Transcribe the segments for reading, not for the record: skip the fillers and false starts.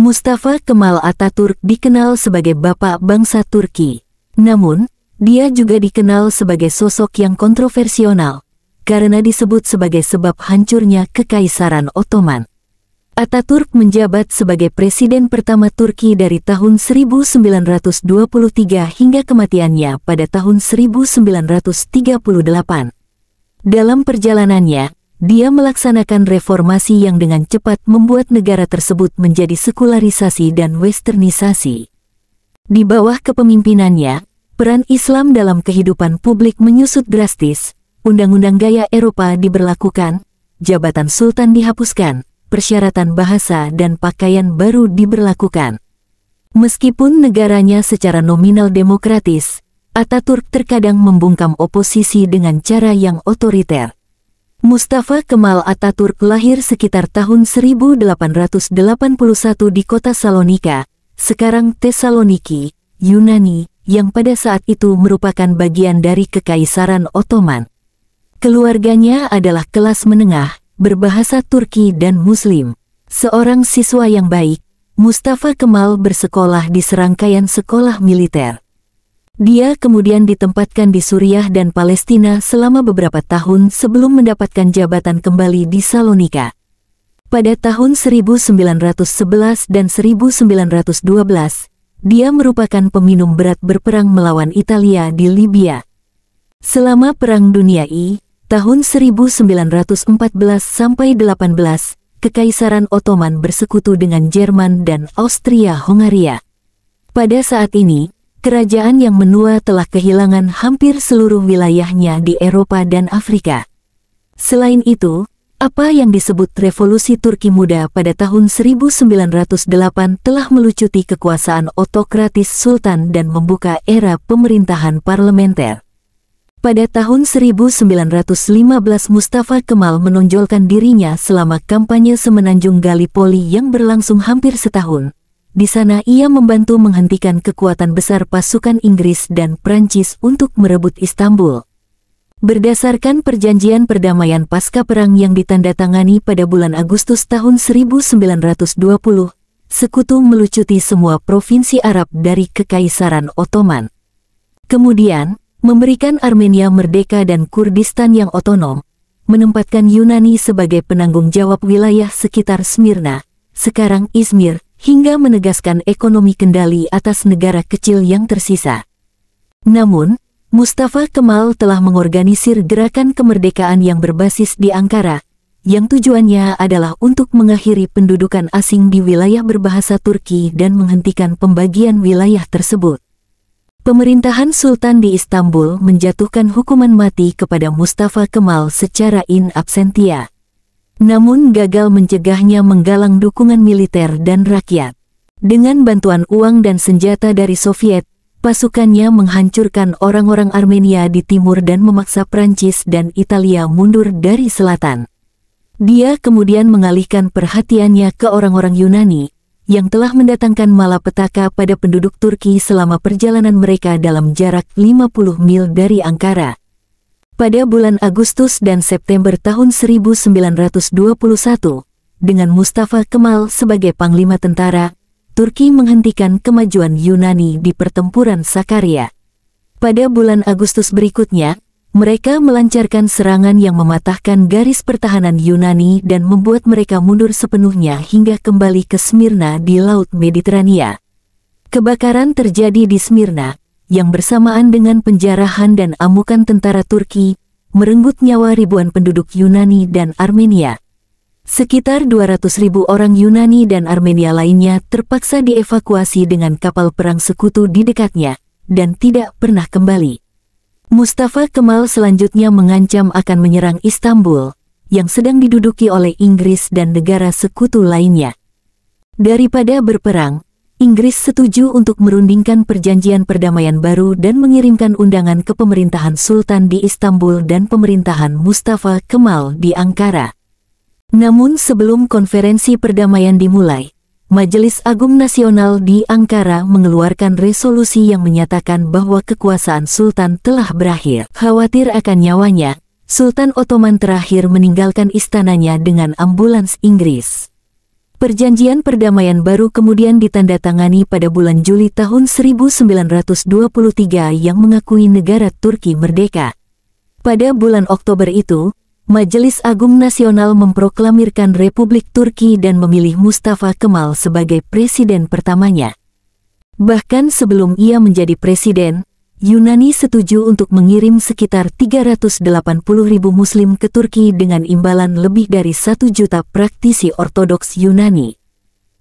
Mustafa Kemal Atatürk dikenal sebagai bapak bangsa Turki. Namun, dia juga dikenal sebagai sosok yang kontroversial karena disebut sebagai sebab hancurnya Kekaisaran Ottoman. Atatürk menjabat sebagai presiden pertama Turki dari tahun 1923 hingga kematiannya pada tahun 1938. Dalam perjalanannya, dia melaksanakan reformasi yang dengan cepat membuat negara tersebut menjadi sekularisasi dan westernisasi. Di bawah kepemimpinannya, peran Islam dalam kehidupan publik menyusut drastis, undang-undang gaya Eropa diberlakukan, jabatan sultan dihapuskan, persyaratan bahasa dan pakaian baru diberlakukan. Meskipun negaranya secara nominal demokratis, Atatürk terkadang membungkam oposisi dengan cara yang otoriter. Mustafa Kemal Atatürk lahir sekitar tahun 1881 di kota Salonika, sekarang Thessaloniki, Yunani, yang pada saat itu merupakan bagian dari Kekaisaran Ottoman. Keluarganya adalah kelas menengah, berbahasa Turki dan Muslim. Seorang siswa yang baik, Mustafa Kemal bersekolah di serangkaian sekolah militer. Dia kemudian ditempatkan di Suriah dan Palestina selama beberapa tahun sebelum mendapatkan jabatan kembali di Salonika. Pada tahun 1911 dan 1912, dia merupakan peminum berat berperang melawan Italia di Libya. Selama Perang Dunia I, tahun 1914-18, Kekaisaran Ottoman bersekutu dengan Jerman dan Austria-Hongaria. Pada saat ini, kerajaan yang menua telah kehilangan hampir seluruh wilayahnya di Eropa dan Afrika. Selain itu, apa yang disebut Revolusi Turki Muda pada tahun 1908 telah melucuti kekuasaan otokratis sultan dan membuka era pemerintahan parlementer. Pada tahun 1915 Mustafa Kemal menonjolkan dirinya selama kampanye Semenanjung Gallipoli yang berlangsung hampir setahun. Di sana ia membantu menghentikan kekuatan besar pasukan Inggris dan Prancis untuk merebut Istanbul. Berdasarkan perjanjian perdamaian pasca perang yang ditandatangani pada bulan Agustus tahun 1920, sekutu melucuti semua provinsi Arab dari Kekaisaran Ottoman. Kemudian, memberikan Armenia merdeka dan Kurdistan yang otonom, menempatkan Yunani sebagai penanggung jawab wilayah sekitar Smyrna, sekarang Izmir, hingga menegaskan ekonomi kendali atas negara kecil yang tersisa. Namun, Mustafa Kemal telah mengorganisir gerakan kemerdekaan yang berbasis di Ankara, yang tujuannya adalah untuk mengakhiri pendudukan asing di wilayah berbahasa Turki dan menghentikan pembagian wilayah tersebut. Pemerintahan Sultan di Istanbul menjatuhkan hukuman mati kepada Mustafa Kemal secara in absentia. Namun gagal mencegahnya menggalang dukungan militer dan rakyat. Dengan bantuan uang dan senjata dari Soviet, pasukannya menghancurkan orang-orang Armenia di timur dan memaksa Prancis dan Italia mundur dari selatan. Dia kemudian mengalihkan perhatiannya ke orang-orang Yunani, yang telah mendatangkan malapetaka pada penduduk Turki selama perjalanan mereka dalam jarak 50 mil dari Ankara. Pada bulan Agustus dan September tahun 1921, dengan Mustafa Kemal sebagai panglima tentara, Turki menghentikan kemajuan Yunani di pertempuran Sakarya. Pada bulan Agustus berikutnya, mereka melancarkan serangan yang mematahkan garis pertahanan Yunani dan membuat mereka mundur sepenuhnya hingga kembali ke Smyrna di Laut Mediterania. Kebakaran terjadi di Smyrna, yang bersamaan dengan penjarahan dan amukan tentara Turki, merenggut nyawa ribuan penduduk Yunani dan Armenia. Sekitar 200.000 orang Yunani dan Armenia lainnya terpaksa dievakuasi dengan kapal perang sekutu di dekatnya, dan tidak pernah kembali. Mustafa Kemal selanjutnya mengancam akan menyerang Istanbul, yang sedang diduduki oleh Inggris dan negara sekutu lainnya. Daripada berperang, Inggris setuju untuk merundingkan perjanjian perdamaian baru dan mengirimkan undangan ke pemerintahan Sultan di Istanbul dan pemerintahan Mustafa Kemal di Ankara. Namun sebelum konferensi perdamaian dimulai, Majelis Agung Nasional di Ankara mengeluarkan resolusi yang menyatakan bahwa kekuasaan Sultan telah berakhir. Khawatir akan nyawanya, Sultan Ottoman terakhir meninggalkan istananya dengan ambulans Inggris. Perjanjian perdamaian baru kemudian ditandatangani pada bulan Juli tahun 1923 yang mengakui negara Turki merdeka. Pada bulan Oktober itu, Majelis Agung Nasional memproklamirkan Republik Turki dan memilih Mustafa Kemal sebagai presiden pertamanya. Bahkan sebelum ia menjadi presiden, Yunani setuju untuk mengirim sekitar 380.000 Muslim ke Turki dengan imbalan lebih dari 1 juta praktisi Ortodoks Yunani.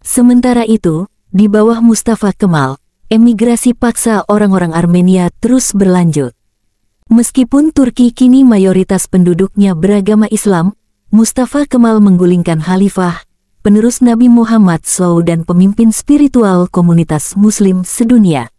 Sementara itu, di bawah Mustafa Kemal, emigrasi paksa orang-orang Armenia terus berlanjut. Meskipun Turki kini mayoritas penduduknya beragama Islam, Mustafa Kemal menggulingkan khalifah, penerus Nabi Muhammad SAW dan pemimpin spiritual komunitas Muslim sedunia.